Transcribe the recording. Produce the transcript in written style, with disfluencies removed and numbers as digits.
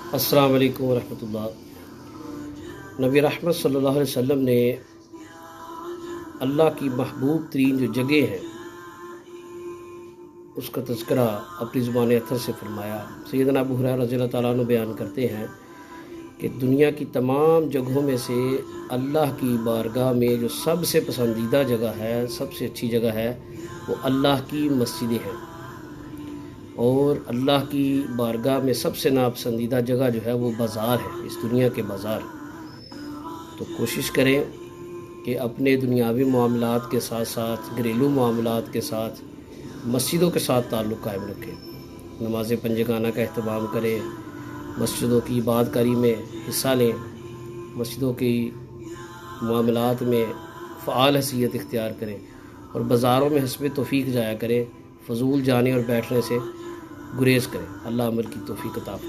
अस्सलाम वालेकुम वरहमतुल्लाह। नबी रहमत सल्लल्लाहु अलैहि वसल्लम ने अल्लाह की महबूब तरीन जो जगह है उसका तज़किरा अपनी ज़ुबान अतर से फरमाया। सैयदना अबू हुरैरा रज़ियल्लाहु ताला अन्हु बयान करते हैं कि दुनिया की तमाम जगहों में से अल्लाह की बारगाह में जो सबसे पसंदीदा जगह है, सबसे अच्छी जगह है, वो अल्लाह की मस्जिदें हैं। और अल्लाह की बारगाह में सबसे नापसंदीदा जगह जो है वो बाज़ार है, इस दुनिया के बाज़ार। तो कोशिश करें कि अपने दुनियावी मामलात के साथ साथ घरेलू मामलात के साथ मस्जिदों के साथ ताल्लुक़ कायम रखें। नमाज़ पंजगाना का अहतमाम करें, मस्जिदों की इबादतकारी में हिस्सा लें, मस्जिदों की मामलात में फ़आल हैसियत इख्तियार करें और बाज़ारों में हस्ब तौफ़ीक जाया करें। फ़जूल जाने और बैठने से गुरेज़ करें। अल्लाह अमल की तौफ़ीक अता फरमाए।